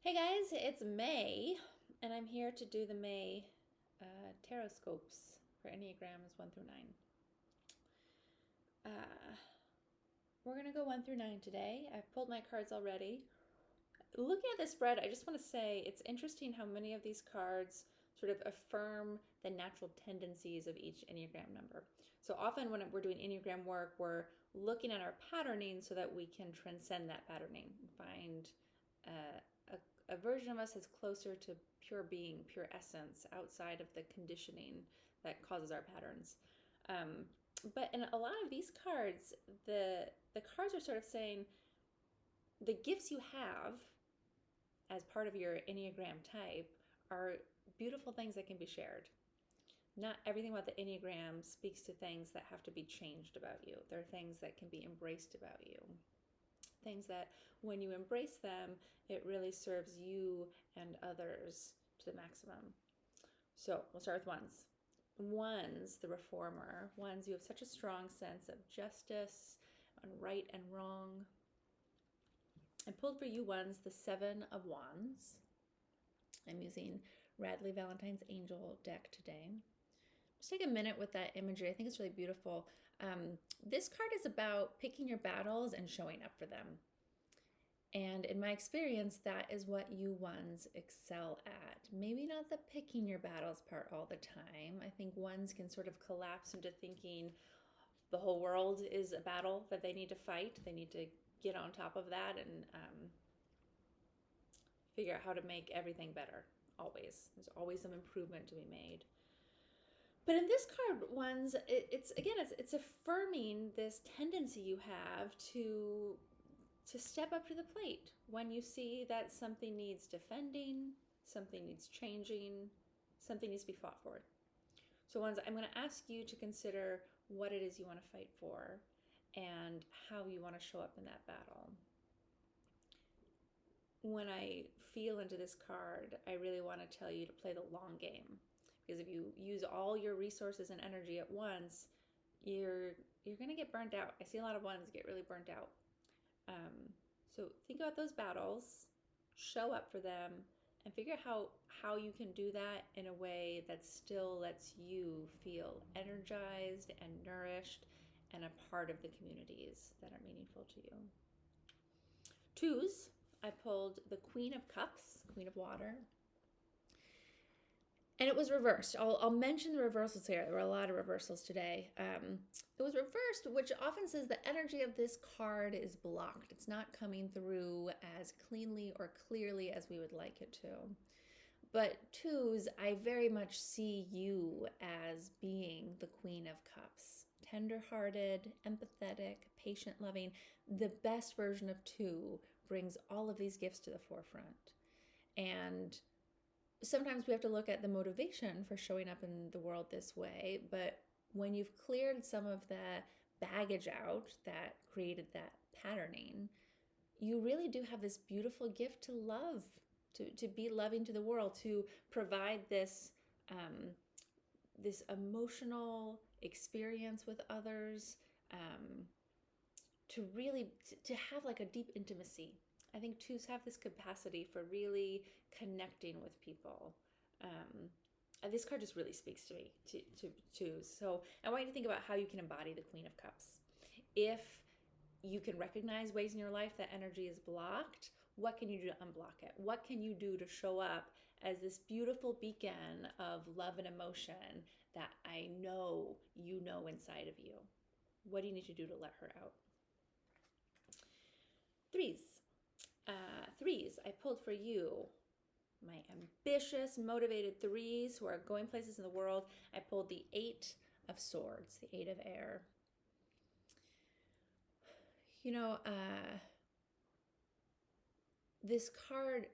Hey guys, it's May, and I'm here to do the May tarot scopes for Enneagrams 1 through 9. We're going to go 1 through 9 today. I've pulled my cards already. Looking at this spread, I just want to say it's interesting how many of these cards sort of affirm the natural tendencies of each Enneagram number. So often when we're doing Enneagram work, we're looking at our patterning so that we can transcend that patterning and find a version of us that's closer to pure being, pure essence, outside of the conditioning that causes our patterns. But in a lot of these cards, the cards are sort of saying the gifts you have as part of your Enneagram type are beautiful things that can be shared. Not everything about the Enneagram speaks to things that have to be changed about you. There are things that can be embraced about you. Things that when you embrace them, it really serves you and others to the maximum. So we'll start with ones. Ones, the reformer. Ones, you have such a strong sense of justice and right and wrong. I pulled for you ones, the 7 of Wands. I'm using Radleigh Valentine's Angel deck today. Just take a minute with that imagery. I think it's really beautiful. This card is about picking your battles and showing up for them. And in my experience, that is what you ones excel at. Maybe not the picking your battles part all the time. I think ones can sort of collapse into thinking the whole world is a battle that they need to fight. They need to get on top of that and figure out how to make everything better. Always. There's always some improvement to be made. But in this card, ones, it's affirming this tendency you have to step up to the plate when you see that something needs defending, something needs changing, something needs to be fought for. So ones, I'm going to ask you to consider what it is you want to fight for and how you want to show up in that battle. When I feel into this card, I really want to tell you to play the long game. Because if you use all your resources and energy at once, you're going to get burnt out. I see a lot of ones get really burnt out. So think about those battles, show up for them, and figure out how you can do that in a way that still lets you feel energized and nourished and a part of the communities that are meaningful to you. Twos, I pulled the Queen of Cups, Queen of Water. And it was reversed. I'll mention the reversals here. There were a lot of reversals today. It was reversed, which often says the energy of this card is blocked. It's not coming through as cleanly or clearly as we would like it to. But twos, I very much see you as being the Queen of Cups. Tender-hearted, empathetic, patient-loving. The best version of two brings all of these gifts to the forefront. And sometimes we have to look at the motivation for showing up in the world this way, but when you've cleared some of the baggage out that created that patterning, you really do have this beautiful gift to love, to be loving to the world, to provide this this emotional experience with others, to really to have like a deep intimacy. I think twos have this capacity for really connecting with people. And this card just really speaks to me, to twos. So I want you to think about how you can embody the Queen of Cups. If you can recognize ways in your life that energy is blocked, what can you do to unblock it? What can you do to show up as this beautiful beacon of love and emotion that I know you know inside of you? What do you need to do to let her out? Threes. Threes, I pulled for you, my ambitious, motivated threes who are going places in the world. I pulled the 8 of Swords, the 8 of Air. You know, this card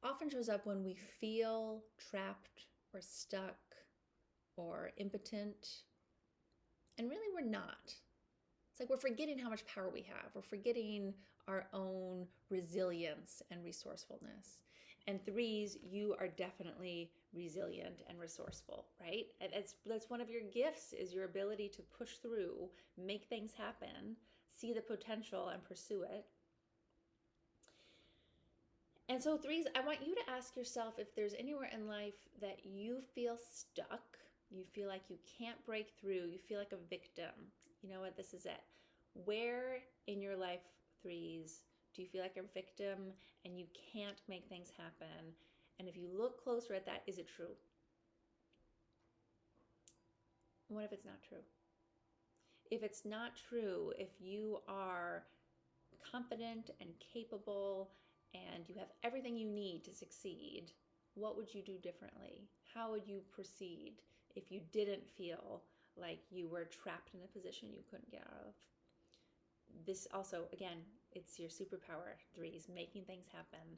often shows up when we feel trapped or stuck or impotent, and really we're not. It's like we're forgetting how much power we have. We're forgetting our own resilience and resourcefulness. And threes, you are definitely resilient and resourceful, right? That's one of your gifts, is your ability to push through, make things happen, see the potential and pursue it. And so threes, I want you to ask yourself if there's anywhere in life that you feel stuck, you feel like you can't break through, you feel like a victim. You know what? This is it. Where in your life, threes, do you feel like a victim and you can't make things happen? And if you look closer at that, is it true? What if it's not true? If it's not true, if you are confident and capable and you have everything you need to succeed, what would you do differently? How would you proceed if you didn't feel like you were trapped in a position you couldn't get out of? This also, again, it's your superpower, threes, making things happen.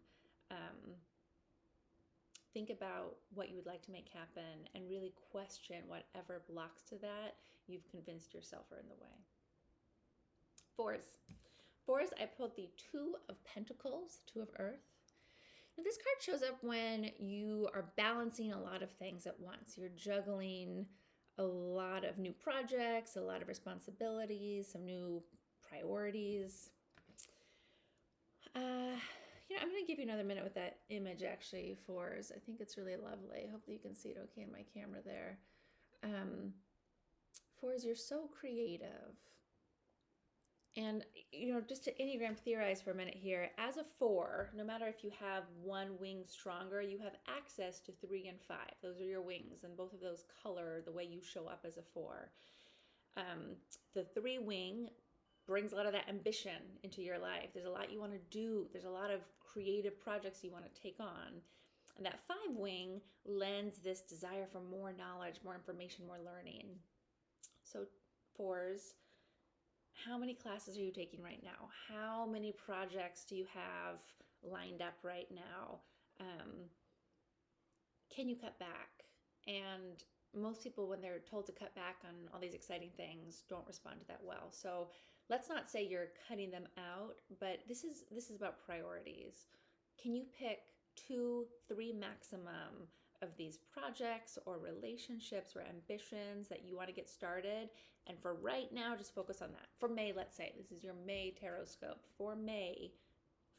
Think about what you would like to make happen and really question whatever blocks to that you've convinced yourself are in the way. Fours. Fours, I pulled the Two of Pentacles, Two of Earth. Now, this card shows up when you are balancing a lot of things at once. You're juggling a lot of new projects, a lot of responsibilities, some new priorities. I'm going to give you another minute with that image, actually, fours. I think it's really lovely. Hopefully you can see it okay in my camera there. Fours, you're so creative. And, just to Enneagram theorize for a minute here, as a four, no matter if you have one wing stronger, you have access to 3 and 5. Those are your wings, and both of those color the way you show up as a four. The 3 wing brings a lot of that ambition into your life. There's a lot you want to do. There's a lot of creative projects you want to take on. And that 5 wing lends this desire for more knowledge, more information, more learning. So fours, how many classes are you taking right now? How many projects do you have lined up right now? Can you cut back? And most people, when they're told to cut back on all these exciting things, don't respond to that well. So let's not say you're cutting them out, but this is about priorities. Can you pick 2, 3 maximum of these projects or relationships or ambitions that you want to get started? And for right now, just focus on that. For May, let's say, this is your May tarot scope. For May,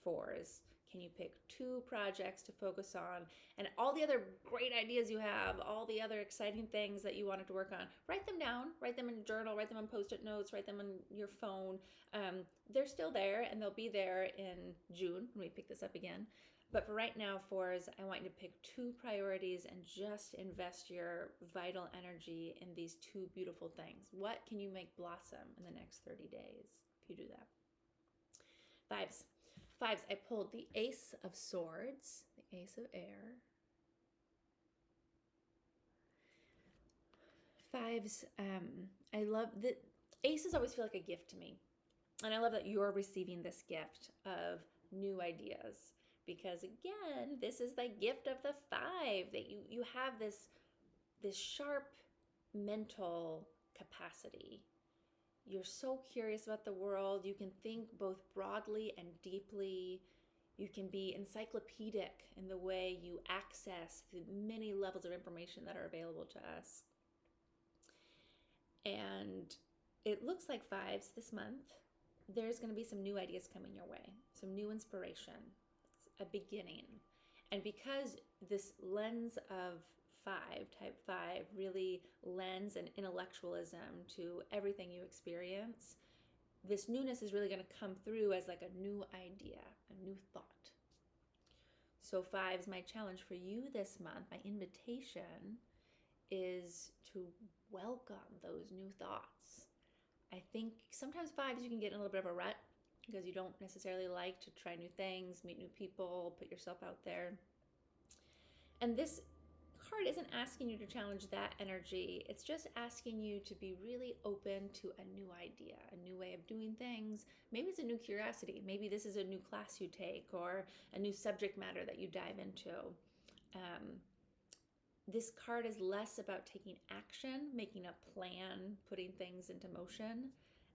fours, can you pick 2 projects to focus on? And all the other great ideas you have, all the other exciting things that you wanted to work on, write them down, write them in a journal, write them on Post-it notes, write them on your phone. They're still there, and they'll be there in June when we pick this up again. But for right now, fours, I want you to pick 2 priorities and just invest your vital energy in these 2 beautiful things. What can you make blossom in the next 30 days if you do that? Fives. Fives, I pulled the Ace of Swords, the Ace of Air. Fives, I love that aces always feel like a gift to me. And I love that you're receiving this gift of new ideas. Because again, this is the gift of the 5, that you have this sharp mental capacity. You're so curious about the world. You can think both broadly and deeply. You can be encyclopedic in the way you access the many levels of information that are available to us. And it looks like fives this month. There's going to be some new ideas coming your way, some new inspiration, a beginning. And because this lens of 5, type 5, really lends an intellectualism to everything you experience, this newness is really going to come through as like a new idea, a new thought. So fives, my challenge for you this month, my invitation is to welcome those new thoughts. I think sometimes fives, you can get in a little bit of a rut because you don't necessarily like to try new things, meet new people, put yourself out there. And this card isn't asking you to challenge that energy. It's just asking you to be really open to a new idea, a new way of doing things. Maybe it's a new curiosity. Maybe this is a new class you take or a new subject matter that you dive into. This card is less about taking action, making a plan, putting things into motion,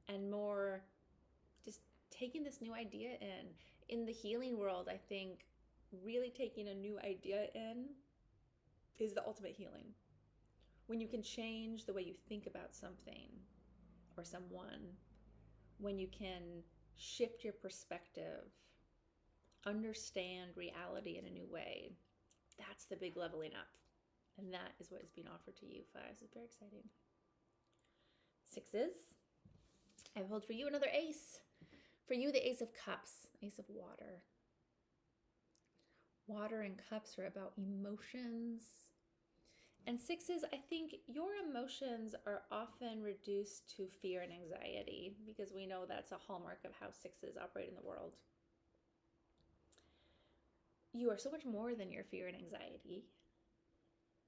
and more just taking this new idea in. In the healing world, I think really taking a new idea in is the ultimate healing. When you can change the way you think about something or someone, when you can shift your perspective understand reality in a new way. That's the big leveling up. And that is what is being offered to you, fives. It's very exciting. Sixes, I hold for you another ace. For you, the Ace of Cups, Ace of Water. Water and cups are about emotions. And sixes, I think your emotions are often reduced to fear and anxiety, because we know that's a hallmark of how sixes operate in the world. You are so much more than your fear and anxiety.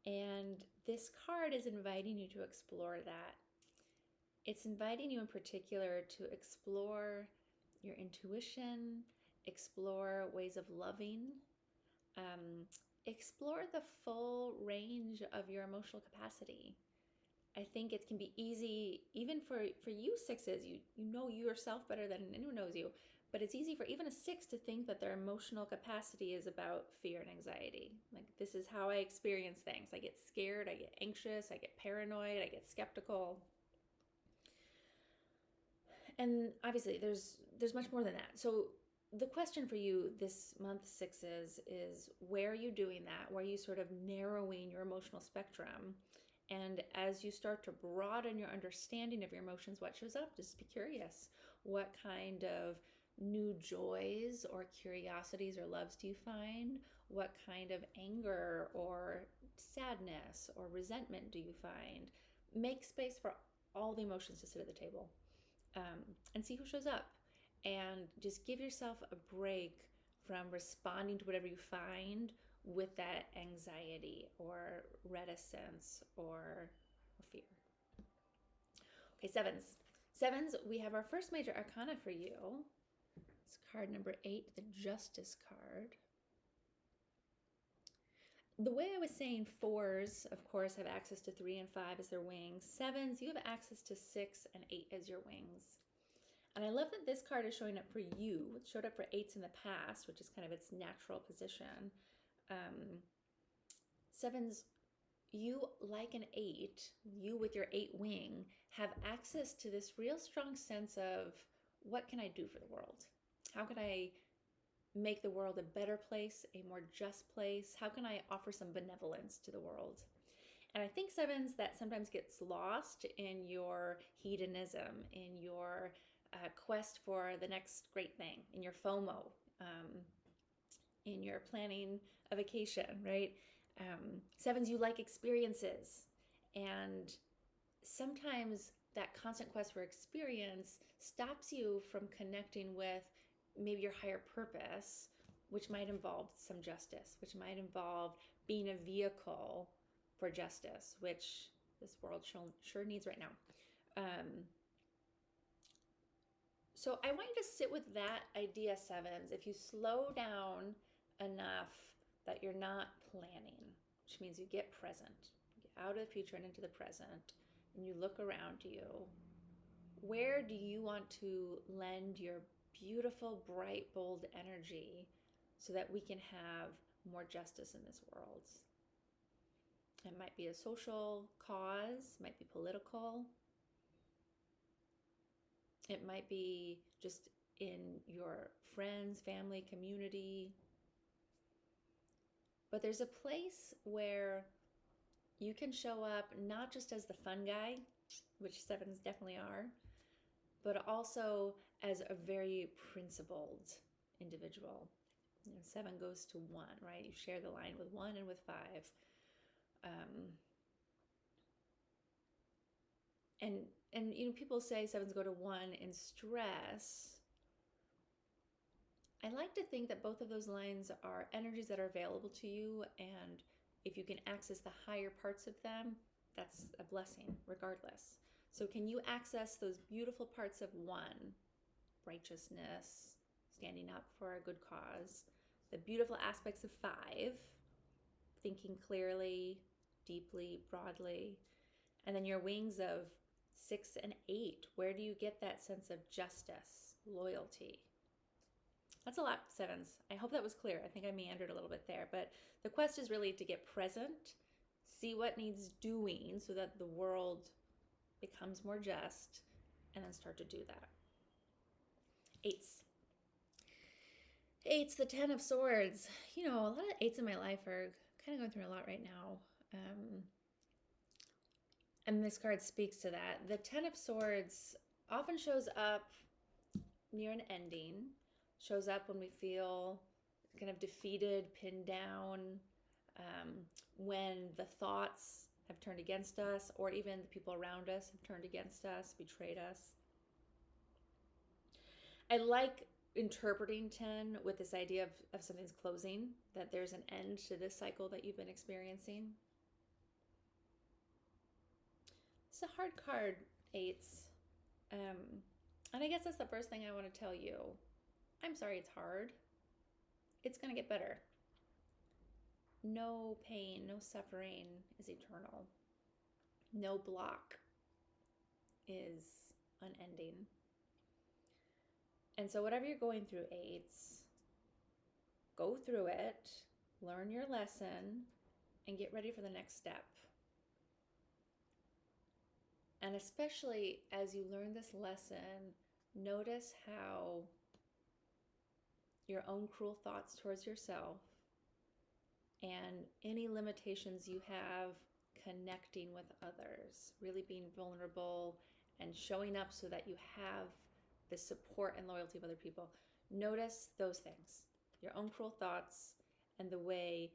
And this card is inviting you to explore that. It's inviting you in particular to explore your intuition, explore ways of loving, explore the full range of your emotional capacity. I think it can be easy, even for you sixes, you know yourself better than anyone knows you, but it's easy for even a six to think that their emotional capacity is about fear and anxiety. Like, this is how I experience things. I get scared, I get anxious, I get paranoid, I get skeptical. And obviously there's much more than that. So the question for you this month, sixes, is where are you doing that? Where are you sort of narrowing your emotional spectrum? And as you start to broaden your understanding of your emotions, what shows up? Just be curious. What kind of new joys or curiosities or loves do you find? What kind of anger or sadness or resentment do you find? Make space for all the emotions to sit at the table, and see who shows up. And just give yourself a break from responding to whatever you find with that anxiety or reticence or fear. Okay, sevens, we have our first major arcana for you. It's card number 8, the Justice card. The way I was saying, fours, of course, have access to 3 and 5 as their wings. Sevens, you have access to 6 and 8 as your wings. And I love that this card is showing up for you. It showed up for 8s in the past, which is kind of its natural position. Sevens, you, like an 8, you with your 8 wing, have access to this real strong sense of, what can I do for the world? How can I make the world a better place, a more just place? How can I offer some benevolence to the world? And I think, sevens, that sometimes gets lost in your hedonism, in your quest for the next great thing, in your FOMO, in your planning a vacation, right? Sevens, you like experiences. And sometimes that constant quest for experience stops you from connecting with maybe your higher purpose, which might involve some justice, which might involve being a vehicle for justice, which this world sure needs right now. So I want you to sit with that idea, sevens. If you slow down enough that you're not planning, which means you get present, you get out of the future and into the present, and you look around you, where do you want to lend your beautiful, bright, bold energy so that we can have more justice in this world? It might be a social cause, might be political. It might be just in your friends, family, community. But there's a place where you can show up not just as the fun guy, which sevens definitely are, but also as a very principled individual. 7 goes to 1, right? You share the line with 1 and with 5. And people say 7s go to 1 in stress. I like to think that both of those lines are energies that are available to you, and if you can access the higher parts of them, that's a blessing regardless. So can you access those beautiful parts of 1, righteousness, standing up for a good cause, the beautiful aspects of 5, thinking clearly, deeply, broadly, and then your wings of 6 and 8, where do you get that sense of justice, loyalty? That's a lot, sevens. I hope that was clear. I think I meandered a little bit there, but the quest is really to get present, see what needs doing so that the world becomes more just, and then start to do that. 8s. Eights, the Ten of Swords. A lot of eights in my life are kind of going through a lot right now. And this card speaks to that. The Ten of Swords often shows up near an ending, shows up when we feel kind of defeated, pinned down, when the thoughts have turned against us, or even the people around us have turned against us, betrayed us. I like interpreting 10 with this idea of something's closing, that there's an end to this cycle that you've been experiencing. It's a hard card, eights. And I guess that's the first thing I want to tell you. I'm sorry it's hard. It's going to get better. No pain, no suffering is eternal. No block is unending. And so whatever you're going through, eights, go through it, learn your lesson, and get ready for the next step. And especially as you learn this lesson, notice how your own cruel thoughts towards yourself and any limitations you have connecting with others, really being vulnerable and showing up so that you have the support and loyalty of other people. Notice those things, your own cruel thoughts, and the way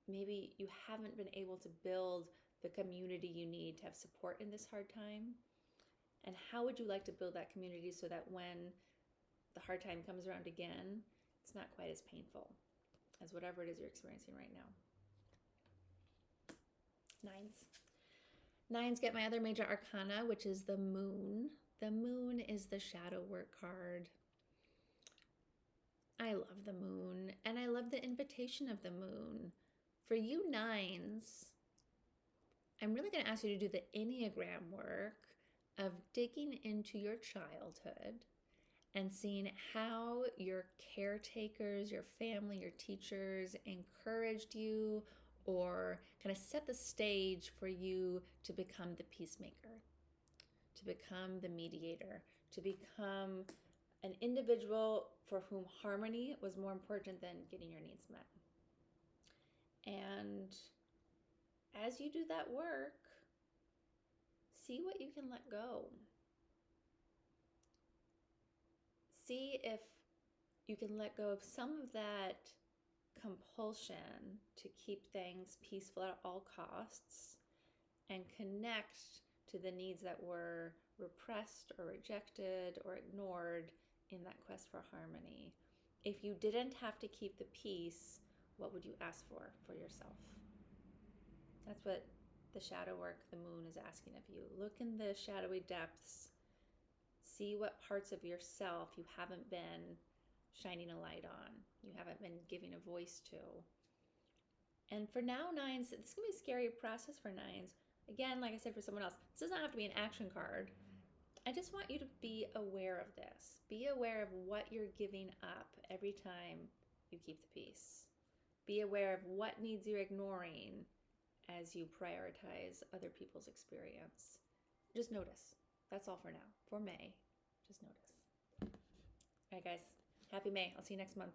maybe you haven't been able to build the community you need to have support in this hard time. And how would you like to build that community so that when the hard time comes around again, it's not quite as painful as whatever it is you're experiencing right now. Nines get my other major arcana, which is the moon. The moon is the shadow work card. I love the moon, and I love the invitation of the moon. For you nines, I'm really going to ask you to do the Enneagram work of digging into your childhood and seeing how your caretakers, your family, your teachers encouraged you or kind of set the stage for you to become the peacemaker, to become the mediator, to become an individual for whom harmony was more important than getting your needs met. And as you do that work, see what you can let go. See if you can let go of some of that compulsion to keep things peaceful at all costs and connect to the needs that were repressed or rejected or ignored in that quest for harmony. If you didn't have to keep the peace, what would you ask for yourself? That's what the shadow work, the moon, is asking of you. Look in the shadowy depths. See what parts of yourself you haven't been shining a light on, you haven't been giving a voice to. And for now, nines, this is going to be a scary process for nines. Again, like I said, for someone else, this does not have to be an action card. I just want you to be aware of this. Be aware of what you're giving up every time you keep the peace. Be aware of what needs you're ignoring as you prioritize other people's experience. Just notice. That's all for now. For May, just notice. All right, guys. Happy May. I'll see you next month.